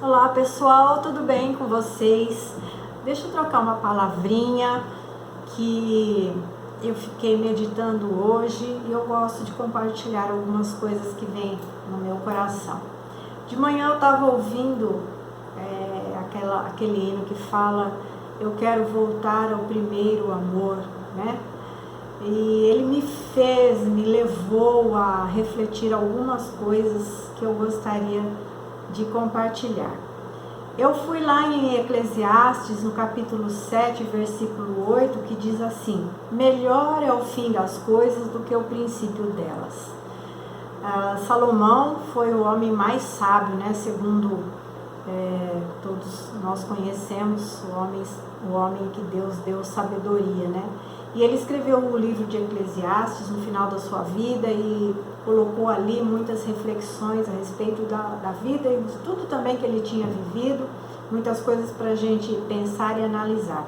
Olá pessoal, tudo bem com vocês? Deixa eu trocar uma palavrinha que eu fiquei meditando hoje e eu gosto de compartilhar algumas coisas que vêm no meu coração. De manhã eu estava ouvindo aquele hino que fala: eu quero voltar ao primeiro amor, né? E ele me levou a refletir algumas coisas que eu gostaria de compartilhar. Eu fui lá em Eclesiastes, no capítulo 7, versículo 8, que diz assim: melhor é o fim das coisas do que o princípio delas. Salomão foi o homem mais sábio, né? Segundo todos nós conhecemos, o homem que Deus deu sabedoria, né? E ele escreveu o livro de Eclesiastes no final da sua vida e colocou ali muitas reflexões a respeito da vida e de tudo também que ele tinha vivido, muitas coisas para a gente pensar e analisar.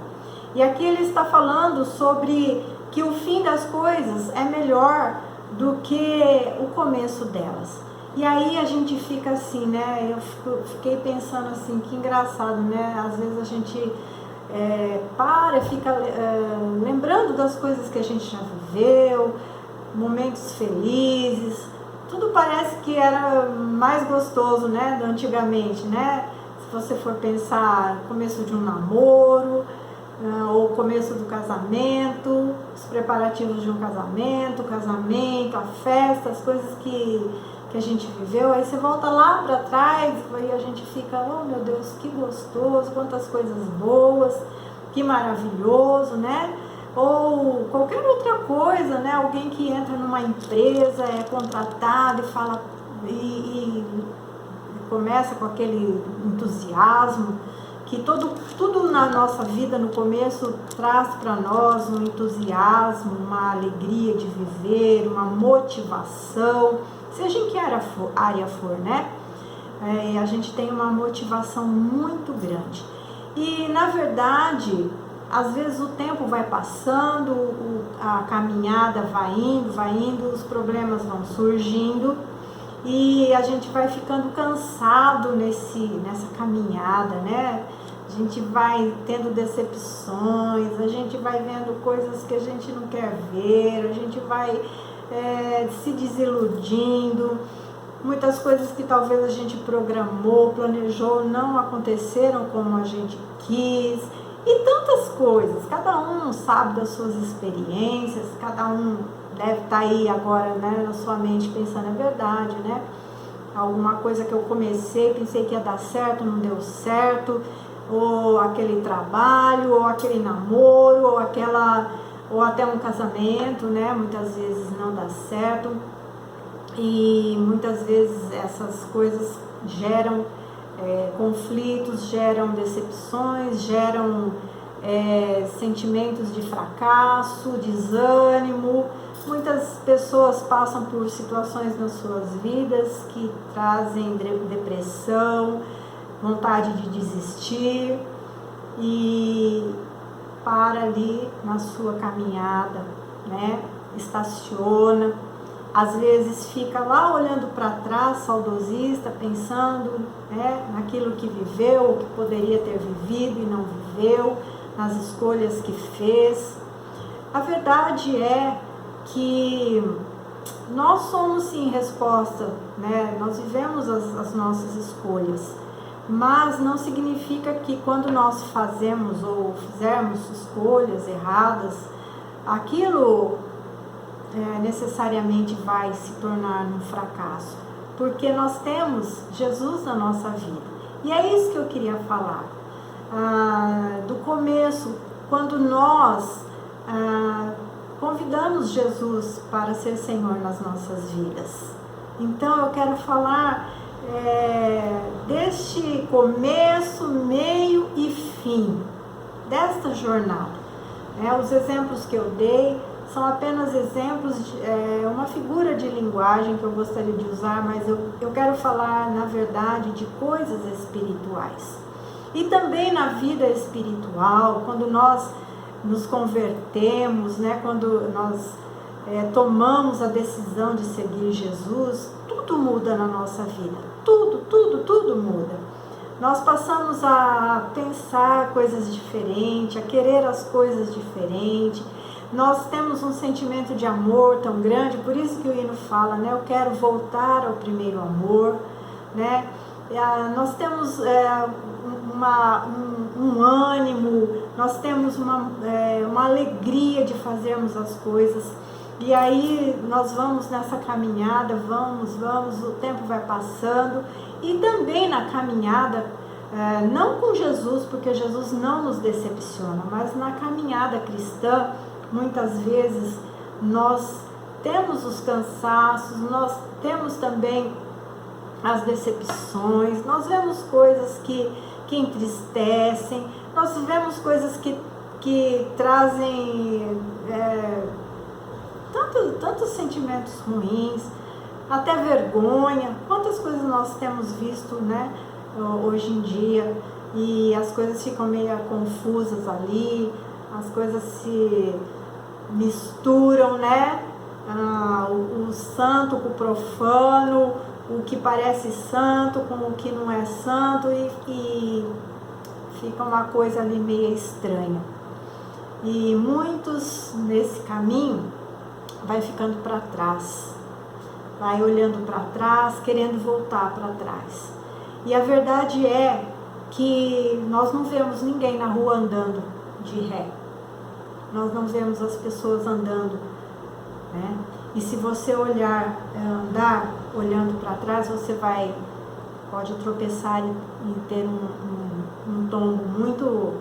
E aqui ele está falando sobre que o fim das coisas é melhor do que o começo delas. E aí a gente fica assim, né? Eu fiquei pensando assim, que engraçado, né? Às vezes a gente fica lembrando das coisas que a gente já viveu, momentos felizes, tudo parece que era mais gostoso, né, do antigamente, né? Se você for pensar começo de um namoro, ou começo do casamento, os preparativos de um casamento, a festa, as coisas que a gente viveu, aí você volta lá para trás e a gente fica, oh meu Deus, que gostoso, quantas coisas boas, que maravilhoso, né? Ou qualquer outra coisa, né? Alguém que entra numa empresa, é contratado e fala e começa com aquele entusiasmo, que tudo na nossa vida no começo traz para nós um entusiasmo, uma alegria de viver, uma motivação, seja em que área for, né? A gente tem uma motivação muito grande. E, na verdade, às vezes o tempo vai passando, a caminhada vai indo, os problemas vão surgindo e a gente vai ficando cansado nessa caminhada, né? A gente vai tendo decepções, a gente vai vendo coisas que a gente não quer ver, a gente vai se desiludindo, muitas coisas que talvez a gente programou, planejou, não aconteceram como a gente quis, e tantas coisas. Cada um sabe das suas experiências, cada um deve estar aí agora, né, na sua mente pensando, é verdade, né? Alguma coisa que eu comecei, pensei que ia dar certo, não deu certo, ou aquele trabalho, ou aquele namoro, ou até um casamento, né? Muitas vezes não dá certo e muitas vezes essas coisas geram conflitos, geram decepções, geram sentimentos de fracasso, desânimo. Muitas pessoas passam por situações nas suas vidas que trazem depressão, vontade de desistir e para ali na sua caminhada, né? Estaciona, às vezes fica lá olhando para trás, saudosista, pensando, né, naquilo que viveu, ou que poderia ter vivido e não viveu, nas escolhas que fez. A verdade é que nós somos sim resposta, né? Nós vivemos as nossas escolhas, mas não significa que quando nós fazemos ou fizermos escolhas erradas, aquilo necessariamente vai se tornar um fracasso, porque nós temos Jesus na nossa vida. E é isso que eu queria falar, do começo, quando nós convidamos Jesus para ser Senhor nas nossas vidas. Então eu quero falar deste começo, meio e fim desta jornada. Os exemplos que eu dei são apenas exemplos, uma figura de linguagem que eu gostaria de usar, mas eu quero falar, na verdade, de coisas espirituais. E também na vida espiritual, quando nós nos convertemos, né, quando nós tomamos a decisão de seguir Jesus, tudo muda na nossa vida. Tudo muda. nós passamos a pensar coisas diferentes, a querer as coisas diferentes. Nós temos um sentimento de amor tão grande, por isso que o hino fala, né? Eu quero voltar ao primeiro amor, né? Nós temos um ânimo, nós temos uma alegria de fazermos as coisas. E aí nós vamos nessa caminhada, vamos, o tempo vai passando. E também na caminhada, não com Jesus, porque Jesus não nos decepciona, mas na caminhada cristã, muitas vezes nós temos os cansaços, nós temos também as decepções, nós vemos coisas que entristecem, nós vemos coisas que trazem tantos sentimentos ruins, até vergonha. Quantas coisas nós temos visto, né, hoje em dia, e as coisas ficam meio confusas ali, as coisas se misturam, né? O santo com o profano, o que parece santo com o que não é santo, e fica uma coisa ali meio estranha. E muitos nesse caminho vai ficando para trás, vai olhando para trás, querendo voltar para trás. E a verdade é que nós não vemos ninguém na rua andando de ré. Nós não vemos as pessoas andando, né? E se você andar olhando para trás, você pode tropeçar e ter um tombo muito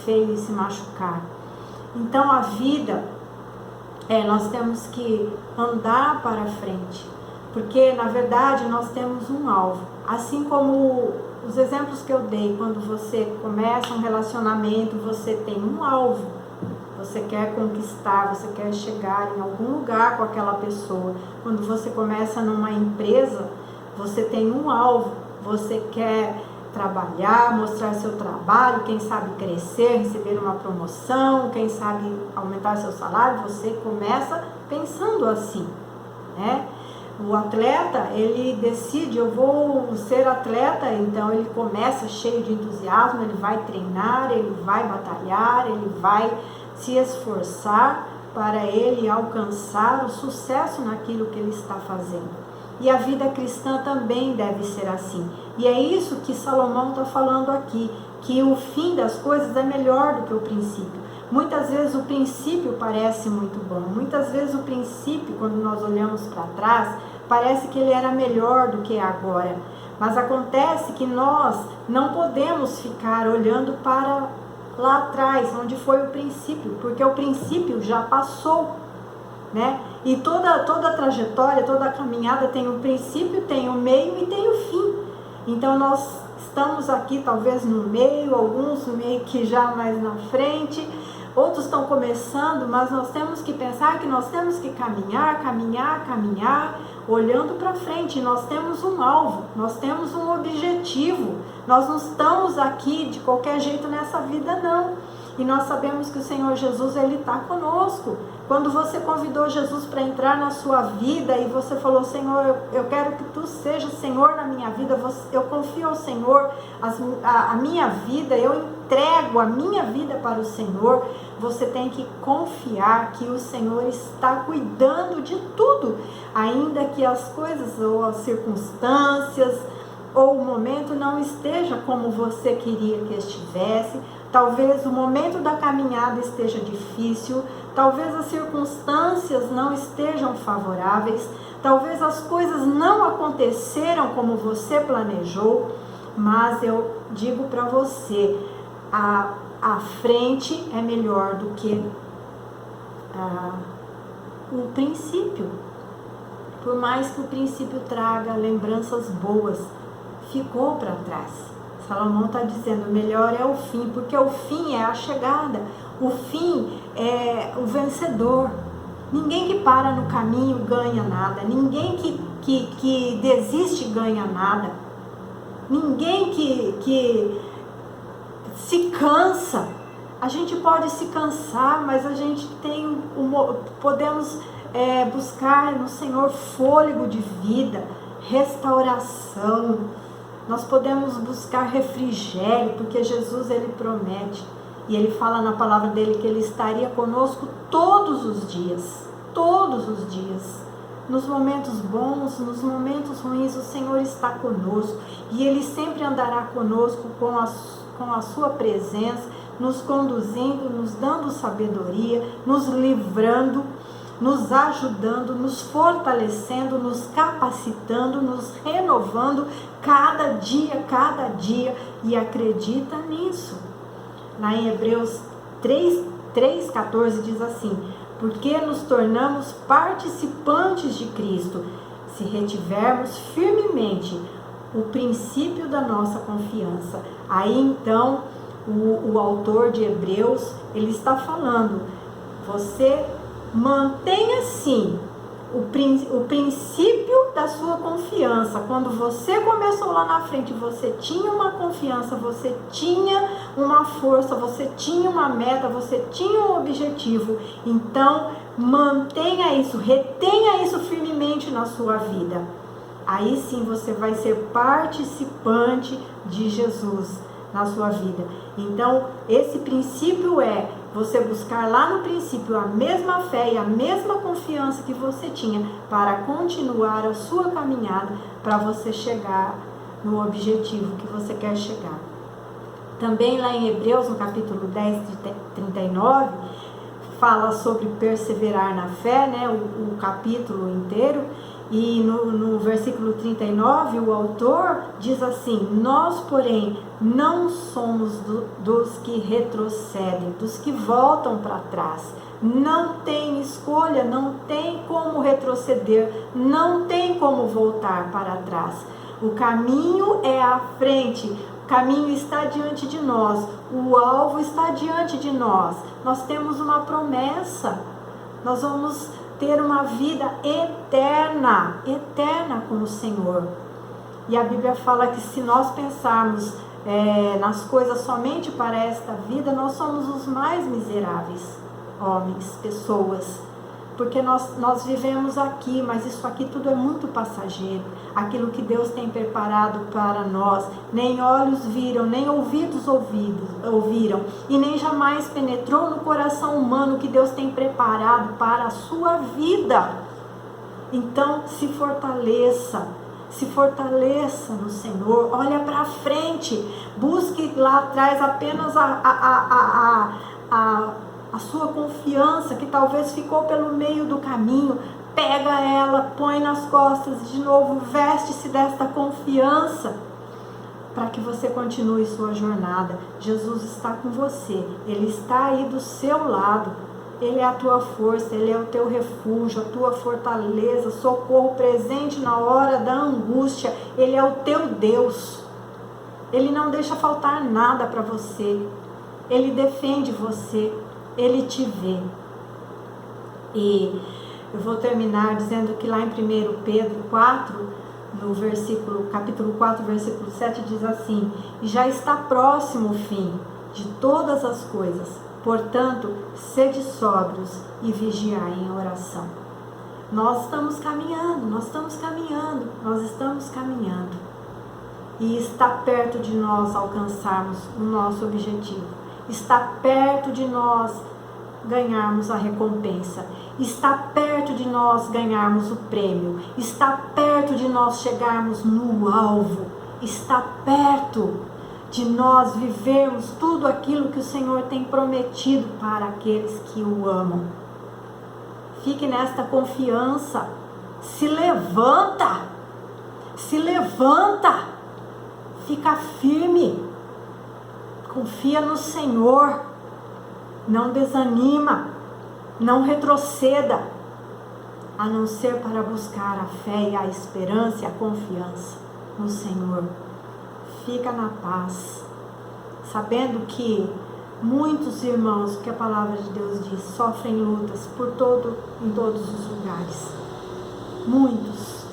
feio e se machucar. Então a vida, nós temos que andar para frente, porque na verdade nós temos um alvo. Assim como os exemplos que eu dei, quando você começa um relacionamento, você tem um alvo. Você quer conquistar, você quer chegar em algum lugar com aquela pessoa. Quando você começa numa empresa, você tem um alvo. Você quer trabalhar, mostrar seu trabalho, quem sabe crescer, receber uma promoção, quem sabe aumentar seu salário. Você começa pensando assim, né? O atleta, ele decide, eu vou ser atleta, então ele começa cheio de entusiasmo, ele vai treinar, ele vai batalhar, ele vai se esforçar para ele alcançar o sucesso naquilo que ele está fazendo. E a vida cristã também deve ser assim. E é isso que Salomão está falando aqui, que o fim das coisas é melhor do que o princípio. Muitas vezes o princípio parece muito bom, muitas vezes o princípio, quando nós olhamos para trás, parece que ele era melhor do que agora. Mas acontece que nós não podemos ficar olhando para lá atrás, onde foi o princípio, porque o princípio já passou, né? E toda a trajetória, toda a caminhada tem um princípio, tem o meio e tem o fim. Então nós estamos aqui talvez no meio, alguns meio que já mais na frente, outros estão começando, mas nós temos que pensar que nós temos que caminhar, olhando para frente. Nós temos um alvo, nós temos um objetivo, nós não estamos aqui de qualquer jeito nessa vida, não. E nós sabemos que o Senhor Jesus, Ele está conosco. Quando você convidou Jesus para entrar na sua vida e você falou, Senhor, eu quero que Tu sejas Senhor na minha vida, eu confio ao Senhor a minha vida, eu entrego a minha vida para o Senhor. Você tem que confiar que o Senhor está cuidando de tudo, ainda que as coisas ou as circunstâncias ou o momento não esteja como você queria que estivesse. Talvez o momento da caminhada esteja difícil, talvez as circunstâncias não estejam favoráveis, talvez as coisas não aconteceram como você planejou, mas eu digo para você, a frente é melhor do que o princípio. Por mais que o princípio traga lembranças boas, ficou para trás. Salomão está dizendo, melhor é o fim, porque o fim é a chegada, o fim é o vencedor. Ninguém que para no caminho ganha nada, ninguém que desiste ganha nada, ninguém que se cansa. A gente pode se cansar, mas a gente podemos buscar no Senhor fôlego de vida, restauração, Nós podemos buscar refrigério, porque Jesus, ele promete. E ele fala na palavra dele que ele estaria conosco todos os dias. Todos os dias. Nos momentos bons, nos momentos ruins, o Senhor está conosco. E ele sempre andará conosco com a sua presença, nos conduzindo, nos dando sabedoria, nos livrando, nos ajudando, nos fortalecendo, nos capacitando, nos renovando cada dia, e acredita nisso. Lá em Hebreus 3:14 diz assim: porque nos tornamos participantes de Cristo, se retivermos firmemente o princípio da nossa confiança. Aí então o autor de Hebreus, ele está falando, você mantém assim o princípio da sua confiança. Quando você começou lá na frente, você tinha uma confiança, você tinha uma força, você tinha uma meta, você tinha um objetivo. Então, mantenha isso, retenha isso firmemente na sua vida. Aí sim você vai ser participante de Jesus na sua vida. Então, esse princípio é você buscar lá no princípio a mesma fé e a mesma confiança que você tinha para continuar a sua caminhada, para você chegar no objetivo que você quer chegar. Também lá em Hebreus, no capítulo 10:39, fala sobre perseverar na fé, né? O capítulo inteiro. E no versículo 39, o autor diz assim: nós, porém, não somos dos que retrocedem, dos que voltam para trás. Não tem escolha, não tem como retroceder, não tem como voltar para trás. O caminho é à frente, o caminho está diante de nós, o alvo está diante de nós. Nós temos uma promessa, nós vamos ter uma vida eterna com o Senhor. E a Bíblia fala que se nós pensarmos nas coisas somente para esta vida, nós somos os mais miseráveis homens, pessoas, porque nós vivemos aqui, mas isso aqui tudo é muito passageiro. Aquilo que Deus tem preparado para nós, nem olhos viram, nem ouvidos ouviram, e nem jamais penetrou no coração humano que Deus tem preparado para a sua vida. Então se fortaleça no Senhor, olha para frente, busque lá atrás apenas a sua confiança, que talvez ficou pelo meio do caminho. Pega ela, põe nas costas de novo, veste-se desta confiança, para que você continue sua jornada. Jesus está com você, Ele está aí do seu lado, Ele é a tua força, Ele é o teu refúgio, a tua fortaleza, socorro presente na hora da angústia. Ele é o teu Deus, Ele não deixa faltar nada para você, Ele defende você, Ele te vê. E eu vou terminar dizendo que lá em 1 Pedro 4, no capítulo 4, versículo 7, diz assim: e já está próximo o fim de todas as coisas, portanto, sede sóbrios e vigiai em oração. Nós estamos caminhando, e está perto de nós alcançarmos o nosso objetivo, está perto de nós ganharmos a recompensa, está perto de nós ganharmos o prêmio, está perto de nós chegarmos no alvo, está perto de nós vivermos tudo aquilo que o Senhor tem prometido para aqueles que o amam. Fique nesta confiança, se levanta, fica firme, confia no Senhor, não desanima, não retroceda, a não ser para buscar a fé e a esperança e a confiança no Senhor. Fica na paz, sabendo que muitos irmãos, que a palavra de Deus diz, sofrem lutas em todos os lugares. Muitos.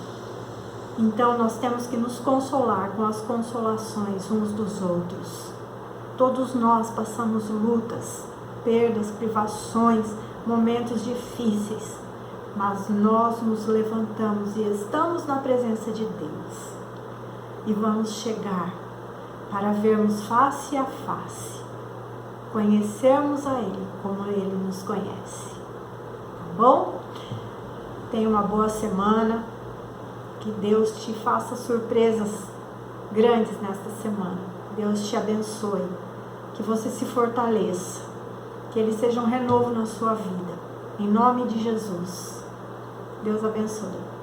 Então nós temos que nos consolar com as consolações uns dos outros. Todos nós passamos lutas, perdas, privações, momentos difíceis, mas nós nos levantamos e estamos na presença de Deus. e vamos chegar para vermos face a face, conhecermos a Ele como Ele nos conhece. Tá bom? Tenha uma boa semana, que Deus te faça surpresas grandes nesta semana. Deus te abençoe, que você se fortaleça, que Ele seja um renovo na sua vida. Em nome de Jesus. Deus abençoe.